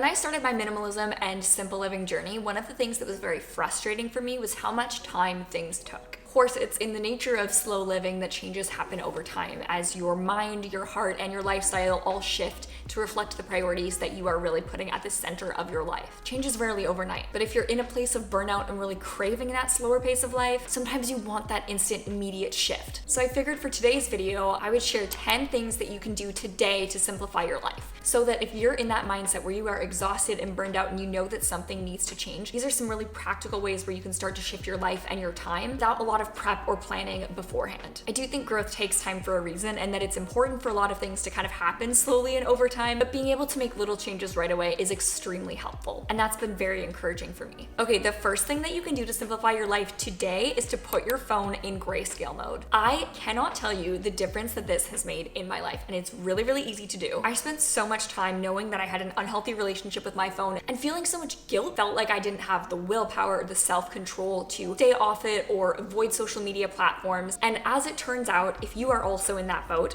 When I started my minimalism and simple living journey, one of the things that was very frustrating for me was how much time things took. Of course, it's in the nature of slow living that changes happen over time as your mind, your heart, and your lifestyle all shift to reflect the priorities that you are really putting at the center of your life. Change is rarely overnight, but if you're in a place of burnout and really craving that slower pace of life, sometimes you want that instant, immediate shift. So I figured for today's video, I would share 10 things that you can do today to simplify your life. So that if you're in that mindset where you are exhausted and burned out and you know that something needs to change, these are some really practical ways where you can start to shift your life and your time without a lot of prep or planning beforehand. I do think growth takes time for a reason and that it's important for a lot of things to kind of happen slowly and over time, but being able to make little changes right away is extremely helpful. And that's been very encouraging for me. Okay, the first thing that you can do to simplify your life today is to put your phone in grayscale mode. I cannot tell you the difference that this has made in my life, and it's really, really easy to do. I spent so much time knowing that I had an unhealthy relationship with my phone and feeling so much guilt, felt like I didn't have the willpower or the self-control to stay off it or avoid social media platforms. And as it turns out, if you are also in that boat,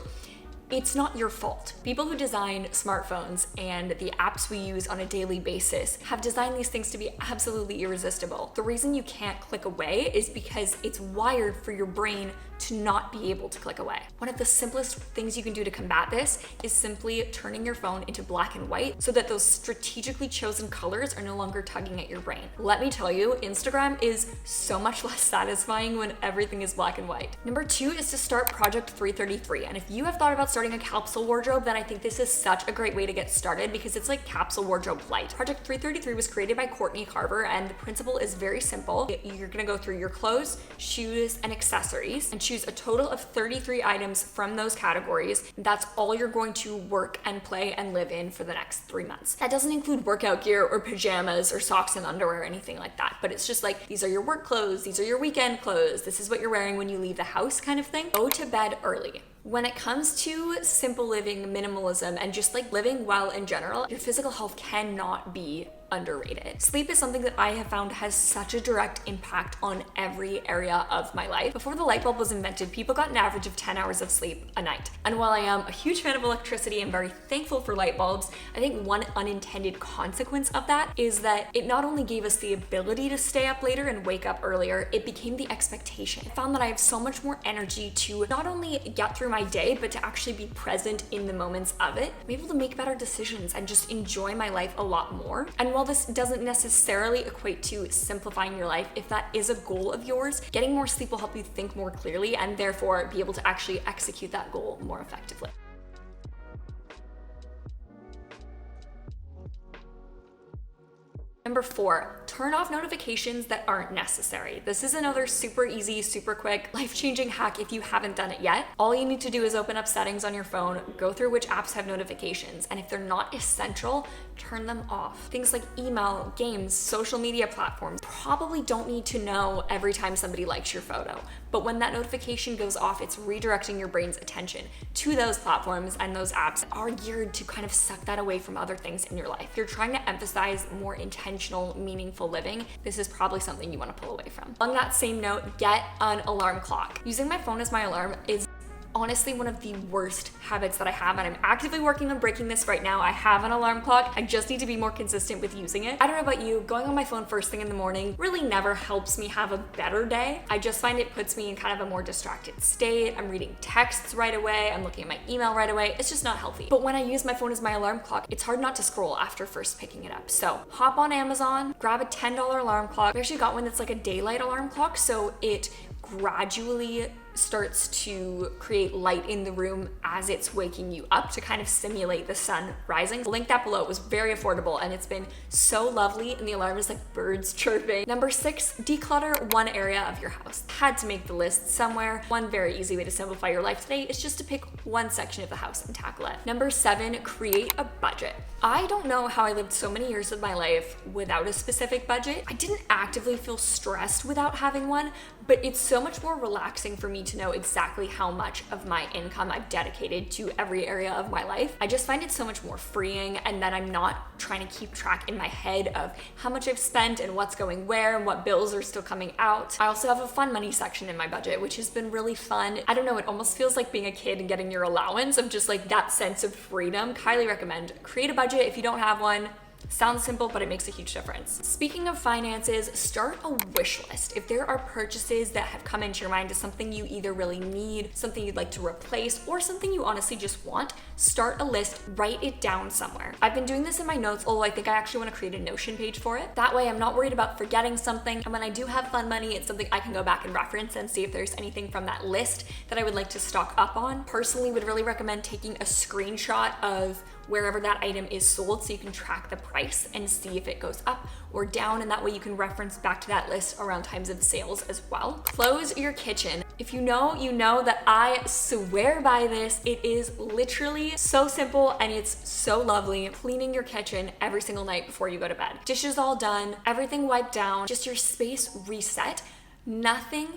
it's not your fault. People who design smartphones and the apps we use on a daily basis have designed these things to be absolutely irresistible. The reason you can't click away is because it's wired for your brain to not be able to click away. One of the simplest things you can do to combat this is simply turning your phone into black and white so that those strategically chosen colors are no longer tugging at your brain. Let me tell you, Instagram is so much less satisfying when everything is black and white. Number 2 is to start Project 333. And if you have thought about starting a capsule wardrobe, then I think this is such a great way to get started because it's like capsule wardrobe light. Project 333 was created by Courtney Carver, and the principle is very simple. You're gonna go through your clothes, shoes, and accessories and choose a total of 33 items from those categories. That's all you're going to work and play and live in for the next 3 months. That doesn't include workout gear or pajamas or socks and underwear or anything like that, but it's just like, these are your work clothes, these are your weekend clothes, this is what you're wearing when you leave the house kind of thing. Go to bed early. When it comes to simple living, minimalism, and just like living well in general, your physical health cannot be underrated. Sleep is something that I have found has such a direct impact on every area of my life. Before the light bulb was invented, people got an average of 10 hours of sleep a night. And while I am a huge fan of electricity and very thankful for light bulbs, I think one unintended consequence of that is that it not only gave us the ability to stay up later and wake up earlier, it became the expectation. I found that I have so much more energy to not only get through my day, but to actually be present in the moments of it. I'm able to make better decisions and just enjoy my life a lot more. And while this doesn't necessarily equate to simplifying your life, if that is a goal of yours, getting more sleep will help you think more clearly and therefore be able to actually execute that goal more effectively. Number 4, turn off notifications that aren't necessary. This is another super easy, super quick, life-changing hack if you haven't done it yet. All you need to do is open up settings on your phone, go through which apps have notifications, and if they're not essential, turn them off. Things like email, games, social media platforms probably don't need to know every time somebody likes your photo. But when that notification goes off, it's redirecting your brain's attention to those platforms and those apps that are geared to kind of suck that away from other things in your life. If you're trying to emphasize more intentional, meaningful living, this is probably something you want to pull away from. On that same note, get an alarm clock. Using my phone as my alarm is honestly one of the worst habits that I have, and I'm actively working on breaking this right now. I have an alarm clock. I just need to be more consistent with using it. I don't know about you, going on my phone first thing in the morning really never helps me have a better day. I just find it puts me in kind of a more distracted state. I'm reading texts right away. I'm looking at my email right away. It's just not healthy. But when I use my phone as my alarm clock, it's hard not to scroll after first picking it up. So hop on Amazon, grab a $10 alarm clock. I actually got one that's like a daylight alarm clock, so it gradually starts to create light in the room as it's waking you up to kind of simulate the sun rising. The link down below. It was very affordable and it's been so lovely, and the alarm is like birds chirping. Number 6, declutter one area of your house. Had to make the list somewhere. One very easy way to simplify your life today is just to pick one section of the house and tackle it. Number 7, create a budget. I don't know how I lived so many years of my life without a specific budget. I didn't actively feel stressed without having one, but it's so much more relaxing for me to know exactly how much of my income I've dedicated to every area of my life. I just find it so much more freeing, and that I'm not trying to keep track in my head of how much I've spent and what's going where and what bills are still coming out. I also have a fun money section in my budget, which has been really fun. I don't know, it almost feels like being a kid and getting your allowance of just like that sense of freedom. Highly recommend. Create a budget if you don't have one. Sounds simple, but it makes a huge difference. Speaking of finances, start a wish list. If there are purchases that have come into your mind as something you either really need, something you'd like to replace, or something you honestly just want, start a list, write it down somewhere. I've been doing this in my notes, although I think I actually want to create a Notion page for it. That way I'm not worried about forgetting something, and when I do have fun money, it's something I can go back and reference and see if there's anything from that list that I would like to stock up on. Personally, would really recommend taking a screenshot of wherever that item is sold so you can track the price and see if it goes up or down, and that way you can reference back to that list around times of sales as well. Close your kitchen. If you know, you know that I swear by this. It is literally so simple and it's so lovely. Cleaning your kitchen every single night before you go to bed. Dishes all done, everything wiped down, just your space reset. Nothing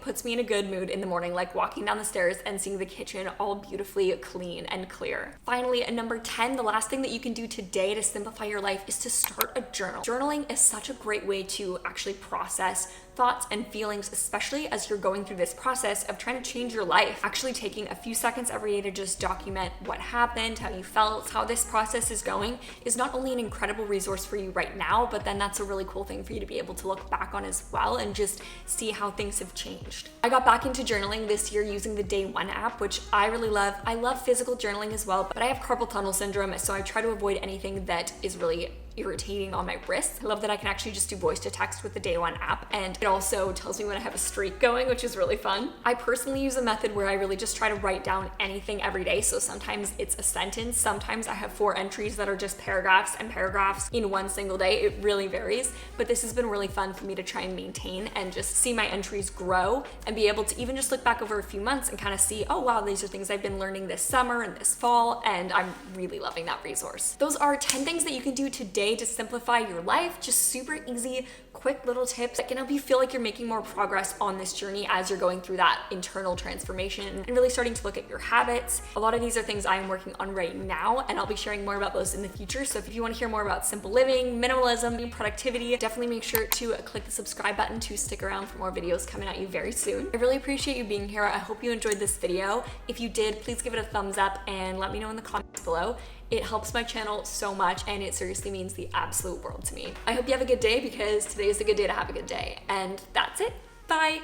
puts me in a good mood in the morning like walking down the stairs and seeing the kitchen all beautifully clean and clear. Finally, at number 10, the last thing that you can do today to simplify your life is to start a journal. Journaling is such a great way to actually process thoughts and feelings, especially as you're going through this process of trying to change your life. Actually taking a few seconds every day to just document what happened, how you felt, how this process is going is not only an incredible resource for you right now, but then that's a really cool thing for you to be able to look back on as well and just see how things have changed. I got back into journaling this year using the Day One app, which I really love. I love physical journaling as well, but I have carpal tunnel syndrome, so I try to avoid anything that is really irritating on my wrists. I love that I can actually just do voice to text with the Day One app, and it also tells me when I have a streak going, which is really fun. I personally use a method where I really just try to write down anything every day. So sometimes it's a sentence, sometimes I have 4 entries that are just paragraphs and paragraphs in one single day. It really varies, but this has been really fun for me to try and maintain and just see my entries grow and be able to even just look back over a few months and kind of see, oh wow, these are things I've been learning this summer and this fall, and I'm really loving that resource. Those are 10 things that you can do today to simplify your life. Just super easy, quick little tips that can help you feel like you're making more progress on this journey as you're going through that internal transformation and really starting to look at your habits. A lot of these are things I'm working on right now, and I'll be sharing more about those in the future. So if you want to hear more about simple living, minimalism, productivity, definitely make sure to click the subscribe button to stick around for more videos coming at you very soon. I really appreciate you being here. I hope you enjoyed this video. If you did, please give it a thumbs up and let me know in the comments below. It helps my channel so much, and it seriously means the absolute world to me. I hope you have a good day, because today is a good day to have a good day. And that's it. Bye.